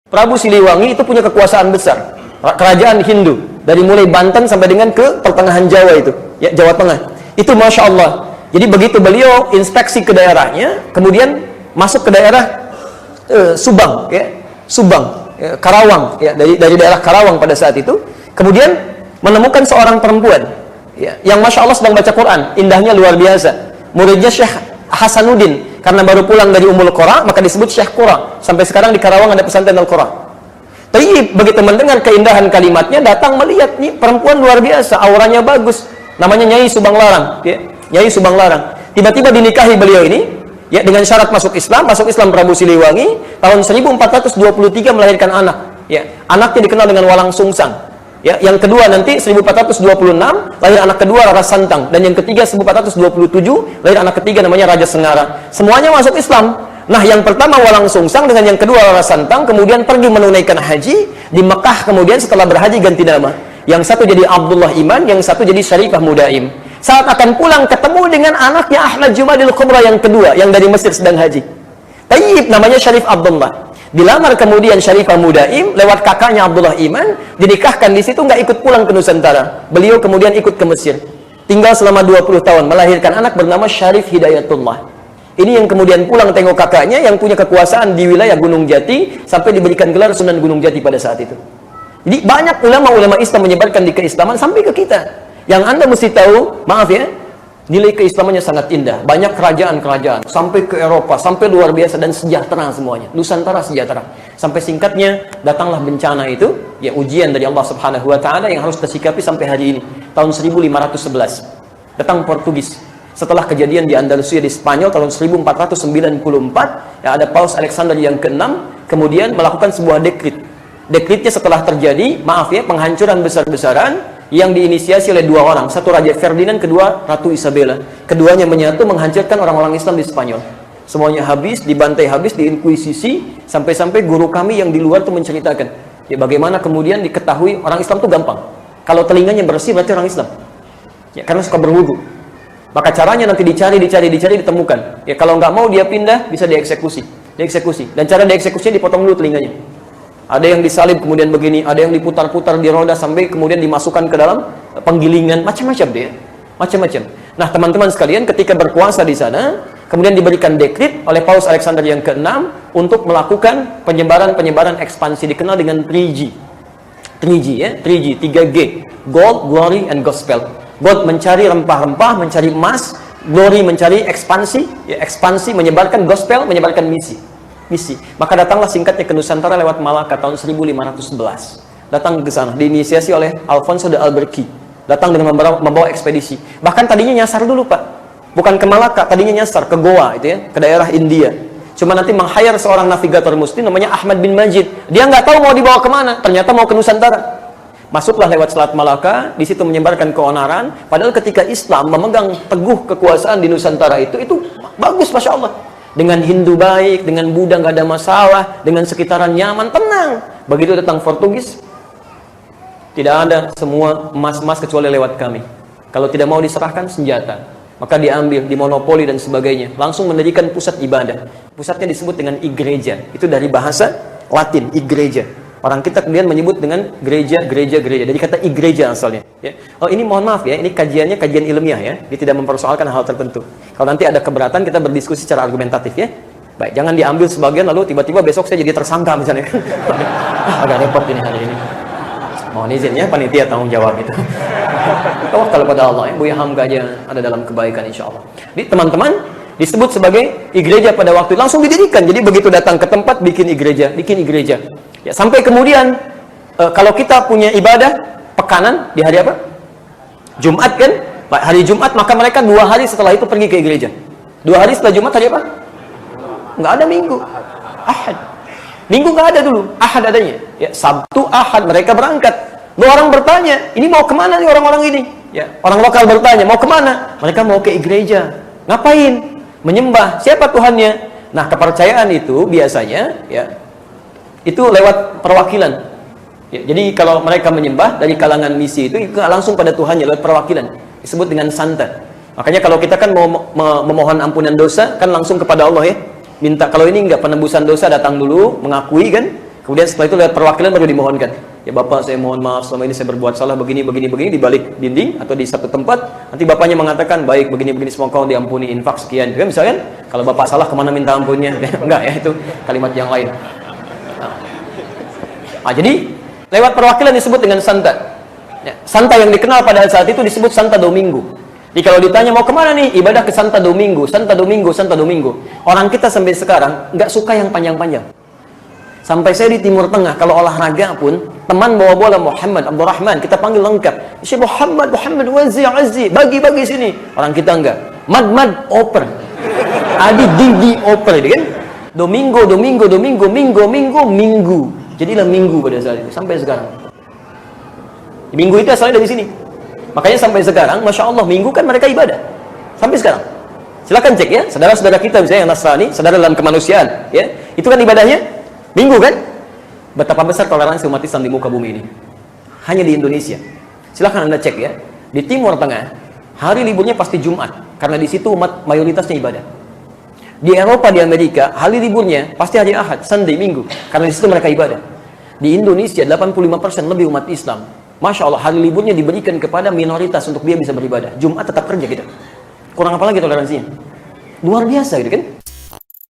Prabu Siliwangi itu punya kekuasaan besar, kerajaan Hindu dari mulai Banten sampai dengan ke pertengahan Jawa itu, ya, Jawa Tengah. Itu masya Allah. Jadi begitu beliau inspeksi ke daerahnya, kemudian masuk ke daerah Subang, ya, Subang, ya, Karawang, ya, dari daerah Karawang pada saat itu, kemudian menemukan seorang perempuan, ya, yang masya Allah sedang baca Quran, indahnya luar biasa. Muridnya Syekh Hasanuddin. Karena baru pulang dari Ummul Qura, maka disebut Syekh Qura. Sampai sekarang di Karawang ada pesantren Al-Qura. Tapi begitu mendengar keindahan kalimatnya, datang melihat nih perempuan luar biasa, auranya bagus. Namanya Nyai Subanglarang, ya. Nyai Subanglarang. Tiba-tiba dinikahi beliau ini, ya, dengan syarat masuk Islam Prabu Siliwangi tahun 1423 melahirkan anak, ya. Anaknya dikenal dengan Walang Sungsang. Ya, yang kedua nanti 1426 lahir anak kedua Rara Santang, dan yang ketiga 1427 lahir anak ketiga namanya Raja Sengara. Semuanya masuk Islam. Nah, yang pertama Walang Sungsang dengan yang kedua Rara Santang kemudian pergi menunaikan haji di Mekah, kemudian setelah berhaji ganti nama. Yang satu jadi Abdullah Iman, yang satu jadi Syarifah Mudaim. Saat akan pulang ketemu dengan anaknya Ahmad Jumadil Kubra yang kedua yang dari Mesir sedang haji. Tayyib namanya Syarif Abdullah. Dilamar kemudian Syarifah Mudaim lewat kakaknya Abdullah Iman, dinikahkan di situ, nggak ikut pulang ke Nusantara. Beliau kemudian ikut ke Mesir. Tinggal selama 20 tahun, melahirkan anak bernama Syarif Hidayatullah. Ini yang kemudian pulang tengok kakaknya yang punya kekuasaan di wilayah Gunung Jati sampai diberikan gelar Sunan Gunung Jati pada saat itu. Jadi banyak ulama-ulama Islam menyebarkan di keislaman sampai ke kita. Yang Anda mesti tahu, maaf ya, nilai keislamannya sangat indah. Banyak kerajaan-kerajaan sampai ke Eropa, sampai luar biasa dan sejahtera semuanya. Nusantara sejahtera. Sampai singkatnya datanglah bencana itu, ya, ujian dari Allah Subhanahu wa taala yang harus tersikapi sampai hari ini. Tahun 1511. Datang Portugis. Setelah kejadian di Andalusia di Spanyol tahun 1494, ya, ada Paus Alexander yang ke-6 kemudian melakukan sebuah dekrit. Dekritnya setelah terjadi, maaf ya, penghancuran besar-besaran yang diinisiasi oleh dua orang, satu Raja Ferdinand, kedua Ratu Isabella. Keduanya menyatu menghancurkan orang-orang Islam di Spanyol. Semuanya habis, dibantai habis, diinkuisisi, sampai-sampai guru kami yang di luar itu menceritakan, ya, bagaimana kemudian diketahui orang Islam itu gampang. Kalau telinganya bersih berarti orang Islam. Ya, karena suka berwudu. Maka caranya nanti dicari, ditemukan. Ya, kalau nggak mau dia pindah, bisa dieksekusi. Dan cara dieksekusinya dipotong dulu telinganya. Ada yang disalib kemudian begini, ada yang diputar-putar di roda sampai kemudian dimasukkan ke dalam penggilingan, macam-macam dia, macam-macam. Nah, teman-teman sekalian, ketika berkuasa di sana, kemudian diberikan dekrit oleh Paus Alexander yang ke-6 untuk melakukan penyebaran ekspansi, dikenal dengan 3G. 3G, ya, 3G, 3G, Gold, Glory, and Gospel. Gold mencari rempah-rempah, mencari emas, Glory mencari ekspansi, ya, ekspansi menyebarkan gospel, menyebarkan misi. Maka datanglah singkatnya ke Nusantara lewat Malaka tahun 1511. Datang ke sana, diinisiasi oleh Alfonso de Albuquerque. Datang dengan membawa ekspedisi. Bahkan tadinya nyasar dulu, Pak. Bukan ke Malaka, tadinya nyasar ke Goa, itu ya, ke daerah India. Cuma nanti meng-hire seorang navigator muslim namanya Ahmad bin Majid. Dia nggak tahu mau dibawa kemana, ternyata mau ke Nusantara. Masuklah lewat Selat Malaka, di situ menyebarkan keonaran. Padahal ketika Islam memegang teguh kekuasaan di Nusantara itu bagus, Masya Allah. Dengan Hindu baik, dengan Buddha nggak ada masalah, dengan sekitaran nyaman, tenang. Begitu datang Portugis, tidak ada, semua emas-emas kecuali lewat kami. Kalau tidak mau diserahkan senjata, maka diambil, dimonopoli dan sebagainya. Langsung mendirikan pusat ibadah. Pusatnya disebut dengan igreja. Itu dari bahasa Latin, igreja. Orang kita kemudian menyebut dengan gereja. Jadi kata igreja asalnya. Ya. Oh, ini mohon maaf ya, ini kajiannya kajian ilmiah ya. Dia tidak mempersoalkan hal tertentu. Kalau nanti ada keberatan, kita berdiskusi secara argumentatif ya. Baik, jangan diambil sebagian lalu tiba-tiba besok saya jadi tersangka misalnya. Agak repot ini hari ini. Mohon izin ya, panitia tanggung jawab itu. Tawakal pada Allah ya. Buya Hamka aja ada dalam kebaikan insya Allah. Jadi teman-teman, disebut sebagai igreja pada waktu itu. Langsung didirikan. Jadi begitu datang ke tempat bikin igreja. Ya, sampai kemudian kalau kita punya ibadah pekanan di hari apa? Jumat kan? Hari Jumat, maka mereka 2 hari setelah itu pergi ke gereja. 2 hari setelah Jumat hari apa? Nggak ada Minggu. Ahad. Minggu nggak ada dulu. Ahad adanya. Ya, Sabtu, Ahad mereka berangkat. Lalu orang bertanya, ini mau kemana nih orang-orang ini? Ya, orang lokal bertanya, mau kemana? Mereka mau ke gereja. Ngapain? Menyembah. Siapa Tuhannya? Nah, kepercayaan itu biasanya ya itu lewat perwakilan. Ya, jadi kalau mereka menyembah dari kalangan misi itu langsung pada Tuhannya lewat perwakilan. Disebut dengan santan. Makanya kalau kita kan mau memohon ampunan dosa kan langsung kepada Allah ya. Minta, kalau ini enggak, penebusan dosa datang dulu, mengakui kan. Kemudian setelah itu lihat perwakilan baru dimohonkan. Ya Bapak, saya mohon maaf selama ini saya berbuat salah begini di balik dinding atau di satu tempat. Nanti bapaknya mengatakan baik begini semoga kau diampuni, infak sekian. Ya, misalkan kalau bapak salah kemana minta ampunnya? Enggak ya, itu kalimat yang lain. Nah, jadi lewat perwakilan disebut dengan santa. Ya, santa yang dikenal pada saat itu disebut Santa Domingo. Jadi kalau ditanya mau kemana nih ibadah ke Santa Domingo, Santa Domingo, Santa Domingo. Orang kita sampai sekarang nggak suka yang panjang-panjang. Sampai saya di Timur Tengah, kalau olahraga pun, teman bawa bola Muhammad, Abdurrahman, kita panggil lengkap. Syekh Muhammad, Wazi, Azzi, bagi-bagi sini. Orang kita enggak. Mad, oper. Adi, didi, oper, kan? Domingo, minggu. Jadilah minggu pada saat itu, sampai sekarang. Minggu itu asalnya dari sini. Makanya sampai sekarang, Masya Allah, minggu kan mereka ibadah. Sampai sekarang. Silakan cek ya, saudara-saudara kita misalnya yang Nasrani, saudara dalam kemanusiaan, ya. Itu kan ibadahnya Minggu kan? Betapa besar toleransi umat Islam di muka bumi ini. Hanya di Indonesia. Silahkan Anda cek ya. Di Timur Tengah, hari liburnya pasti Jumat. Karena di situ umat mayoritasnya ibadah. Di Eropa, di Amerika, hari liburnya pasti hari Ahad, Sunday, Minggu. Karena di situ mereka ibadah. Di Indonesia, 85% lebih umat Islam. Masya Allah, hari liburnya diberikan kepada minoritas untuk dia bisa beribadah. Jumat tetap kerja kita. Kurang apa lagi toleransinya? Luar biasa gitu kan?